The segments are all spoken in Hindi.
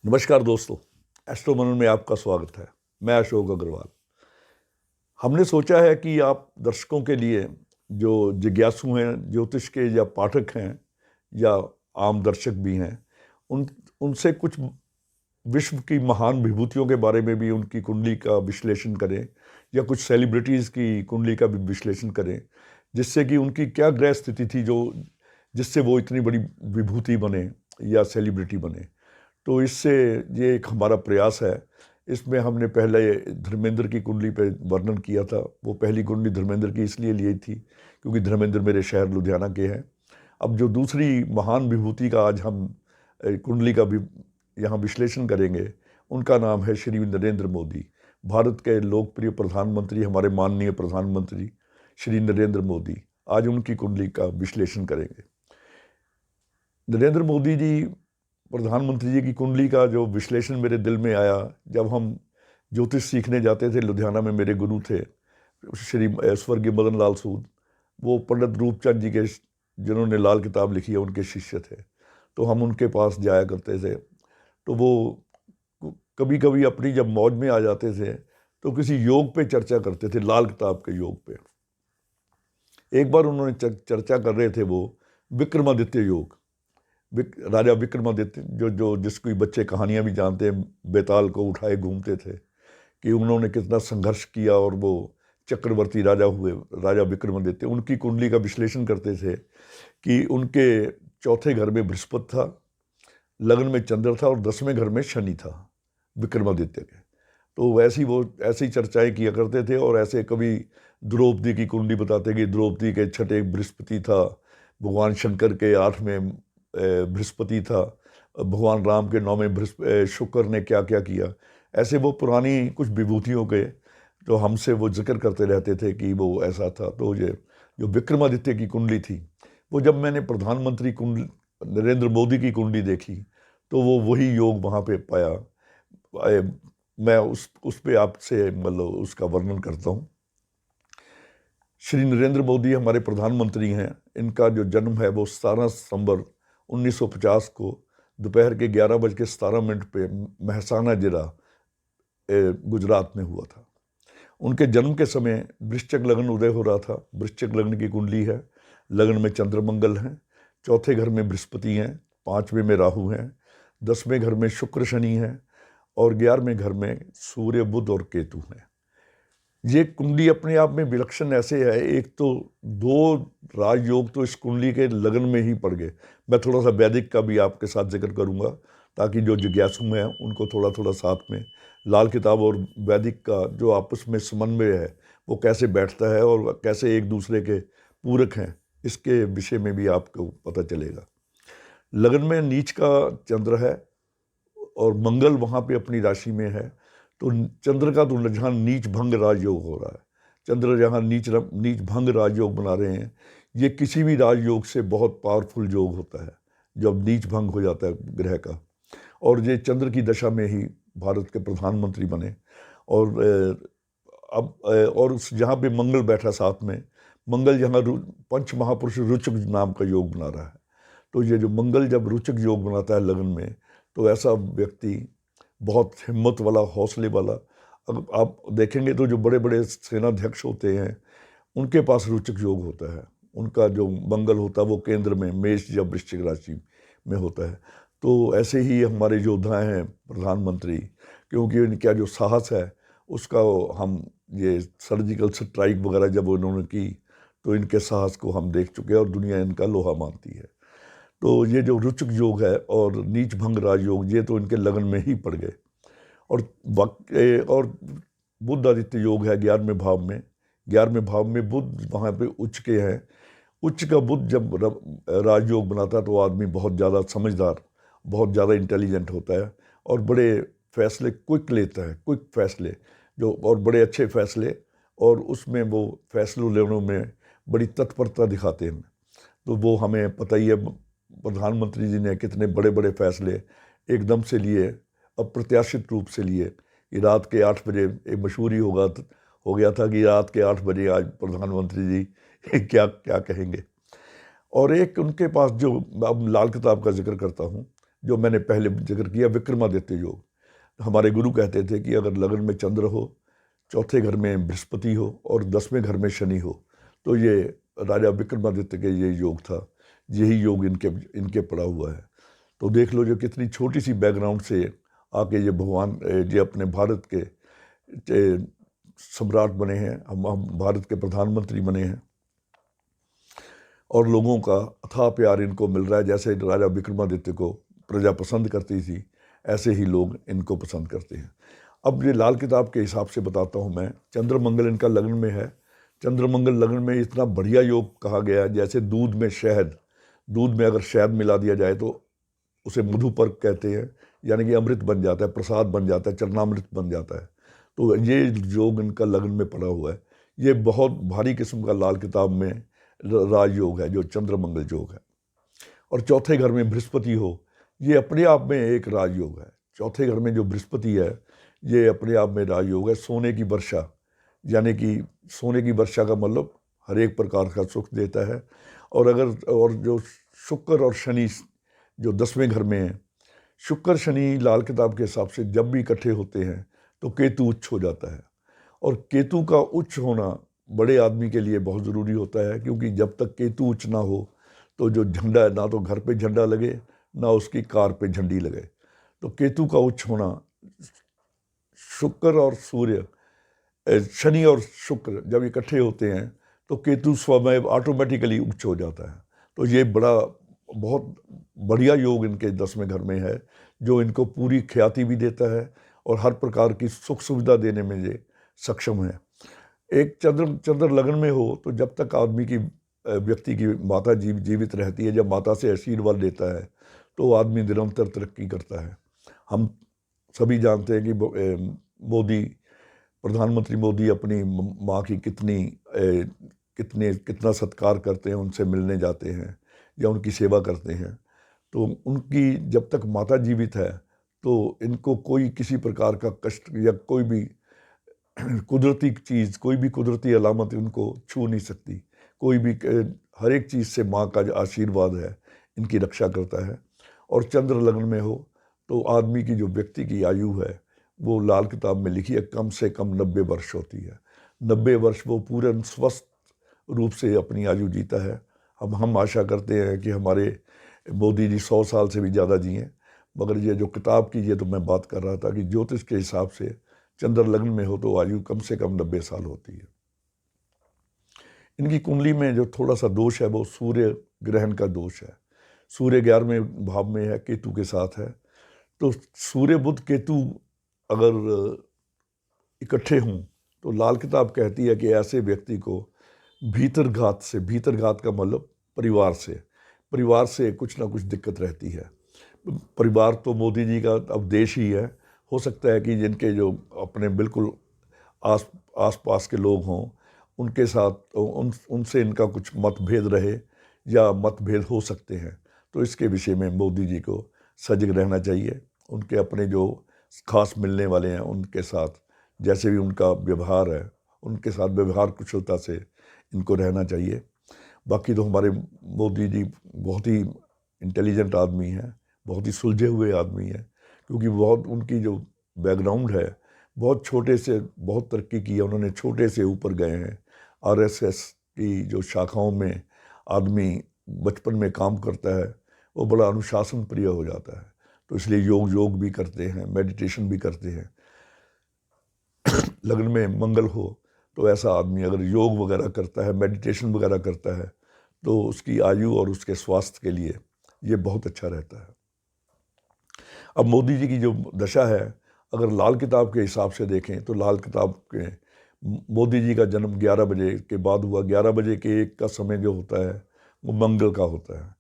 नमस्कार दोस्तों, एस्ट्रो मनन में आपका स्वागत है। मैं अशोक अग्रवाल। हमने सोचा है कि आप दर्शकों के लिए जो जिज्ञासु हैं, ज्योतिष के या पाठक हैं या आम दर्शक भी हैं, उन उनसे कुछ विश्व की महान विभूतियों के बारे में भी उनकी कुंडली का विश्लेषण करें या कुछ सेलिब्रिटीज़ की कुंडली का भी विश्लेषण करें, जिससे कि उनकी क्या ग्रह स्थिति थी जो जिससे वो इतनी बड़ी विभूति बने या सेलिब्रिटी बने। तो इससे ये एक हमारा प्रयास है। इसमें हमने पहले धर्मेंद्र की कुंडली पे वर्णन किया था। वो पहली कुंडली धर्मेंद्र की इसलिए ली थी क्योंकि धर्मेंद्र मेरे शहर लुधियाना के हैं। अब जो दूसरी महान विभूति का आज हम कुंडली का भी यहाँ विश्लेषण करेंगे, उनका नाम है श्री नरेंद्र मोदी। भारत के लोकप्रिय प्रधानमंत्री, हमारे माननीय प्रधानमंत्री श्री नरेंद्र मोदी। आज उनकी कुंडली का विश्लेषण करेंगे। नरेंद्र मोदी जी, प्रधानमंत्री जी की कुंडली का जो विश्लेषण मेरे दिल में आया, जब हम ज्योतिष सीखने जाते थे, लुधियाना में मेरे गुरु थे श्री स्वर्गीय मदन लाल सूद। वो पंडित रूपचंद जी के, जिन्होंने लाल किताब लिखी है, उनके शिष्य थे। तो हम उनके पास जाया करते थे। तो वो कभी कभी अपनी जब मौज में आ जाते थे तो किसी योग पे चर्चा करते थे, लाल किताब के योग पे। एक बार उन्होंने चर्चा कर रहे थे वो विक्रमादित्य योग। राजा विक्रमादित्य, जो जो जिसकी बच्चे कहानियां भी जानते हैं, बेताल को उठाए घूमते थे, कि उन्होंने कितना संघर्ष किया और वो चक्रवर्ती राजा हुए, राजा विक्रमादित्य। उनकी कुंडली का विश्लेषण करते थे कि उनके चौथे घर में बृहस्पति था, लग्न में चंद्र था और 10वें घर में शनि था विक्रमादित्य के। तो वैसी वो ऐसी चर्चाएं किया करते थे। और ऐसे कभी द्रौपदी की कुंडली बताते कि द्रौपदी के छठे बृहस्पति था, भगवान शंकर के 8वें बृहस्पति था, भगवान राम के 9वें शुक्र ने क्या क्या किया। ऐसे वो पुरानी कुछ विभूतियों के जो हमसे वो जिक्र करते रहते थे कि वो ऐसा था। तो ये जो विक्रमादित्य की कुंडली थी, वो जब मैंने प्रधानमंत्री कुंडली नरेंद्र मोदी की कुंडली देखी तो वो वही योग वहाँ पे पाया। मैं उस पे आपसे मतलब उसका वर्णन करता हूँ। श्री नरेंद्र मोदी हमारे प्रधानमंत्री हैं। इनका जो जन्म है वो 17 सितंबर 1950 को दोपहर के 11:17 पे महसाना जिला गुजरात में हुआ था। उनके जन्म के समय वृश्चिक लग्न उदय हो रहा था। वृश्चिक लग्न की कुंडली है। लग्न में चंद्रमंगल हैं, चौथे घर में बृहस्पति हैं, 5वें में राहु हैं, 10वें घर में शुक्र शनि हैं और 11वें घर में सूर्य बुध और केतु हैं। ये कुंडली अपने आप में विलक्षण ऐसे है। एक तो 2 राजयोग तो इस कुंडली के लगन में ही पड़ गए। मैं थोड़ा सा वैदिक का भी आपके साथ जिक्र करूंगा ताकि जो जिज्ञासु हैं उनको थोड़ा थोड़ा साथ में लाल किताब और वैदिक का जो आपस में समन्वय है वो कैसे बैठता है और कैसे एक दूसरे के पूरक हैं, इसके विषय में भी आपको पता चलेगा। लगन में नीच का चंद्र है और मंगल वहाँ पे अपनी राशि में है। तो चंद्र का तो जहाँ नीच भंग राजयोग हो रहा है, चंद्र जहाँ नीच भंग राजयोग बना रहे हैं, ये किसी भी राजयोग से बहुत पावरफुल योग होता है जब नीच भंग हो जाता है ग्रह का। और ये चंद्र की दशा में ही भारत के प्रधानमंत्री बने। और और जहाँ पे मंगल बैठा साथ में, मंगल जहाँ पंच महापुरुष रुचक नाम का योग बना रहा है। तो ये जो मंगल जब रुचक योग बनाता है लगन में, तो ऐसा व्यक्ति बहुत हिम्मत वाला, हौसले वाला। अब आप देखेंगे तो जो बड़े बड़े सेनाध्यक्ष होते हैं उनके पास रोचक योग होता है। उनका जो मंगल होता है वो केंद्र में मेष या वृश्चिक राशि में होता है। तो ऐसे ही हमारे योद्धा हैं प्रधानमंत्री, क्योंकि इनका जो साहस है उसका हम ये सर्जिकल स्ट्राइक वगैरह जब उन्होंने की तो इनके साहस को हम देख चुके हैं और दुनिया इनका लोहा मानती है। तो ये जो रुचक योग है और नीच भंग राजयोग, ये तो इनके लगन में ही पड़ गए। और बुध आदित्य योग है 11वें भाव में। 11वें भाव में बुध वहाँ पे उच्च के हैं। उच्च का बुध जब राजयोग बनाता है तो आदमी बहुत ज़्यादा समझदार, बहुत ज़्यादा इंटेलिजेंट होता है और बड़े फैसले क्विक लेता है, क्विक फैसले जो, और बड़े अच्छे फैसले, और उसमें वो फैसलों लेने में बड़ी तत्परता दिखाते हैं। तो वो हमें पता ही है प्रधानमंत्री जी ने कितने बड़े बड़े फैसले एकदम से लिए, अप्रत्याशित रूप से लिए। कि रात के 8 बजे एक मशहूर ही हो गया था कि रात के 8 बजे आज प्रधानमंत्री जी क्या क्या कहेंगे। और एक उनके पास जो, अब लाल किताब का जिक्र करता हूँ, जो मैंने पहले जिक्र किया, विक्रमादित्य योग। हमारे गुरु कहते थे कि अगर लगन में चंद्र हो, चौथे घर में बृहस्पति हो और 10वें घर में शनि हो, तो ये राजा विक्रमादित्य के ये योग था। यही योग इनके पड़ा हुआ है। तो देख लो जो कितनी छोटी सी बैकग्राउंड से आके ये भगवान ये अपने भारत के सम्राट बने हैं, हम भारत के प्रधानमंत्री बने हैं, और लोगों का अथाह प्यार इनको मिल रहा है। जैसे राजा विक्रमादित्य को प्रजा पसंद करती थी, ऐसे ही लोग इनको पसंद करते हैं। अब ये लाल किताब के हिसाब से बताता हूँ मैं। चंद्रमंगल इनका लगन में है। चंद्रमंगल लगन में इतना बढ़िया योग कहा गया है, जैसे दूध में शहद, दूध में अगर शहद मिला दिया जाए तो उसे मधुपर्क कहते हैं, यानी कि अमृत बन जाता है, प्रसाद बन जाता है, चरणामृत बन जाता है। तो ये योग इनका लगन में पड़ा हुआ है। ये बहुत भारी किस्म का लाल किताब में राजयोग है, जो चंद्रमंगल योग है। और चौथे घर में बृहस्पति हो, ये अपने आप में एक राजयोग है। चौथे घर में जो बृहस्पति है, ये अपने आप में राजयोग है। सोने की वर्षा, यानी कि सोने की वर्षा का मतलब हर एक प्रकार का सुख देता है। और जो शुक्र और शनि जो 10वें घर में है, शुक्र शनि लाल किताब के हिसाब से जब भी इकट्ठे होते हैं तो केतु उच्च हो जाता है। और केतु का उच्च होना बड़े आदमी के लिए बहुत ज़रूरी होता है, क्योंकि जब तक केतु उच्च ना हो तो जो झंडा है, ना तो घर पे झंडा लगे ना उसकी कार पे झंडी लगे। तो केतु का उच्च होना, शुक्र और सूर्य, शनि और शुक्र जब इकट्ठे होते हैं तो केतु स्वयं ऑटोमेटिकली उच्च हो जाता है। तो ये बहुत बढ़िया योग इनके 10वें घर में है, जो इनको पूरी ख्याति भी देता है और हर प्रकार की सुख सुविधा देने में ये सक्षम है। एक चंद्र लगन में हो तो जब तक आदमी की व्यक्ति की माता जीवित रहती है, जब माता से आशीर्वाद लेता है तो आदमी निरंतर तरक्की करता है। हम सभी जानते हैं कि प्रधानमंत्री मोदी अपनी माँ की कितना सत्कार करते हैं, उनसे मिलने जाते हैं या उनकी सेवा करते हैं। तो उनकी जब तक माता जीवित है तो इनको कोई किसी प्रकार का कष्ट या कोई भी कुदरती चीज़, कोई भी कुदरती अलामत उनको छू नहीं सकती। कोई भी हर एक चीज़ से माँ का जो आशीर्वाद है इनकी रक्षा करता है। और चंद्र लगन में हो तो आदमी की जो व्यक्ति की आयु है, वो लाल किताब में लिखी है, कम से कम 90 वर्ष होती है। 90 वर्ष वो पूरे स्वस्थ रूप से अपनी आयु जीता है। अब हम आशा करते हैं कि हमारे मोदी जी 100 साल से भी ज़्यादा जिए, मगर ये जो किताब की ये तो मैं बात कर रहा था कि ज्योतिष के हिसाब से चंद्र लग्न में हो तो आयु कम से कम 90 साल होती है। इनकी कुंडली में जो थोड़ा सा दोष है वो सूर्य ग्रहण का दोष है। सूर्य 11वें भाव में है, केतु के साथ है। तो सूर्य बुध केतु अगर इकट्ठे हों तो लाल किताब कहती है कि ऐसे व्यक्ति को भीतरघात का मतलब परिवार से कुछ ना कुछ दिक्कत रहती है। परिवार तो मोदी जी का अब देश ही है। हो सकता है कि जिनके जो अपने बिल्कुल आस पास के लोग हों, उनके साथ उनसे इनका कुछ मतभेद रहे या मतभेद हो सकते हैं। तो इसके विषय में मोदी जी को सजग रहना चाहिए। उनके अपने जो खास मिलने वाले हैं उनके साथ जैसे भी उनका व्यवहार है, उनके साथ व्यवहार कुशलता से इनको रहना चाहिए। बाकी तो हमारे मोदी जी बहुत ही इंटेलिजेंट आदमी हैं, बहुत ही सुलझे हुए आदमी हैं, क्योंकि बहुत उनकी जो बैकग्राउंड है, बहुत छोटे से बहुत तरक्की की है उन्होंने, छोटे से ऊपर गए हैं। आरएसएस की जो शाखाओं में आदमी बचपन में काम करता है वो बड़ा अनुशासन प्रिय हो जाता है। तो इसलिए योग भी करते हैं, मेडिटेशन भी करते हैं। लगन में मंगल हो तो ऐसा आदमी अगर योग वगैरह करता है, मेडिटेशन वगैरह करता है, तो उसकी आयु और उसके स्वास्थ्य के लिए ये बहुत अच्छा रहता है। अब मोदी जी की जो दशा है, अगर लाल किताब के हिसाब से देखें तो लाल किताब के मोदी जी का जन्म 11 बजे के बाद हुआ। 11 बजे के एक का समय जो होता है वो मंगल का होता है।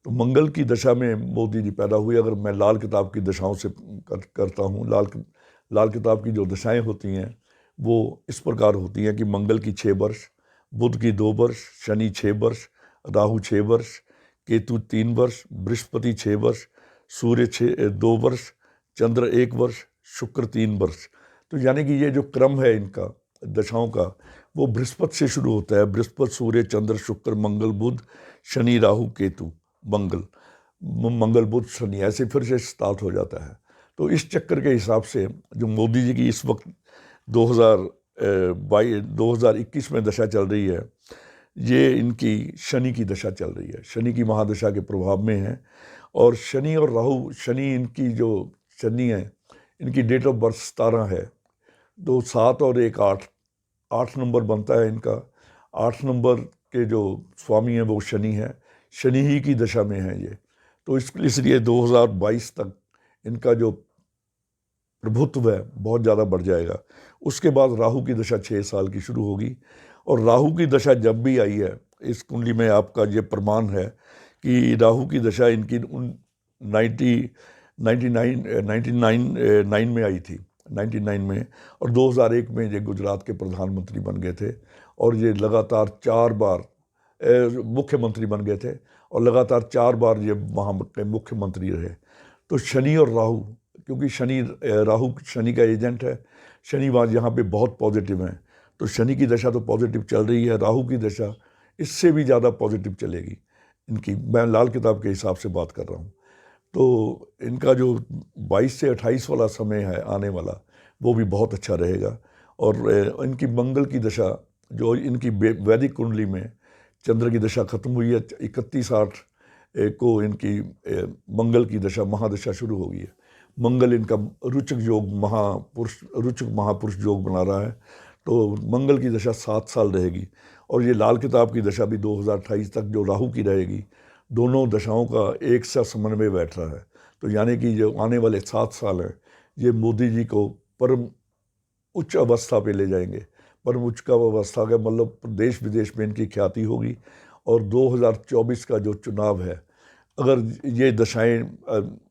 तो मंगल की दशा में मोदी जी पैदा हुए। अगर मैं लाल किताब की दशाओं से करता हूँ, लाल किताब की जो दशाएं होती हैं वो इस प्रकार होती हैं कि मंगल की 6 वर्ष, बुध की 2 वर्ष, शनि 6 वर्ष, राहु 6 वर्ष, केतु 3 वर्ष, बृहस्पति 6 वर्ष, सूर्य 2 वर्ष, चंद्र 1 वर्ष, शुक्र 3 वर्ष। तो यानी कि ये जो क्रम है इनका दशाओं का वो बृहस्पति से शुरू होता है। बृहस्पति, सूर्य, चंद्र, शुक्र, मंगल, बुध, शनि, राहु, केतु, मंगल। मंगल बुध शनि ऐसे फिर से स्टार्ट हो जाता है। तो इस चक्कर के हिसाब से जो मोदी जी की इस वक्त 2021 में दशा चल रही है, ये इनकी शनि की दशा चल रही है, शनि की महादशा के प्रभाव में है। और शनि और राहु, शनि इनकी जो शनि है, इनकी डेट ऑफ बर्थ 17 है, तो 7 और 1 8, 8 नंबर बनता है इनका। 8 नंबर के जो स्वामी हैं वो शनि है, शनि ही की दशा में है ये। तो इसलिए 2022 तक इनका जो प्रभुत्व है बहुत ज़्यादा बढ़ जाएगा। उसके बाद राहु की दशा 6 साल की शुरू होगी। और राहु की दशा जब भी आई है, इस कुंडली में आपका ये प्रमाण है कि राहु की दशा इनकी 99 में आई थी, 99 में। और 2001 में ये गुजरात के प्रधानमंत्री बन गए थे, और ये लगातार 4 बार मुख्यमंत्री बन गए थे, और लगातार 4 बार ये वहाँ के मुख्यमंत्री रहे। तो शनि और राहु, क्योंकि राहु शनि का एजेंट है, शनि वहाँ यहाँ पे बहुत पॉजिटिव हैं, तो शनि की दशा तो पॉजिटिव चल रही है, राहु की दशा इससे भी ज़्यादा पॉजिटिव चलेगी इनकी। मैं लाल किताब के हिसाब से बात कर रहा हूँ। तो इनका जो 22 से 28 वाला समय है आने वाला, वो भी बहुत अच्छा रहेगा। और इनकी मंगल की दशा, जो इनकी वैदिक कुंडली में चंद्र की दशा खत्म हुई है, 31/8 को इनकी मंगल की दशा महादशा शुरू हो गई है। मंगल इनका रुचक महापुरुष योग बना रहा है, तो मंगल की दशा 7 साल रहेगी। और ये लाल किताब की दशा भी 2028 तक जो राहु की रहेगी, दोनों दशाओं का एक सा समन्वय बैठ रहा है। तो यानी कि जो आने वाले 7 साल हैं, ये मोदी जी को परम उच्च अवस्था पे ले जाएंगे। परम उच्च का अवस्था का मतलब देश विदेश में इनकी ख्याति होगी। और 2024 का जो चुनाव है, अगर ये दशाएं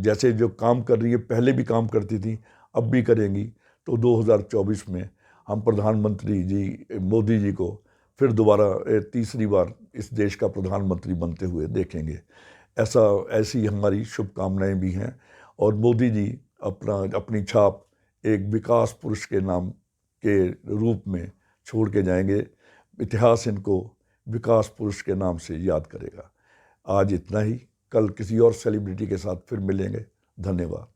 जैसे जो काम कर रही है, पहले भी काम करती थी, अब भी करेंगी, तो 2024 में हम प्रधानमंत्री जी मोदी जी को फिर दोबारा तीसरी बार इस देश का प्रधानमंत्री बनते हुए देखेंगे। ऐसी हमारी शुभकामनाएं भी हैं। और मोदी जी अपनी छाप एक विकास पुरुष के नाम के रूप में छोड़ के जाएंगे। इतिहास इनको विकास पुरुष के नाम से याद करेगा। आज इतना ही, कल किसी और सेलिब्रिटी के साथ फिर मिलेंगे। धन्यवाद।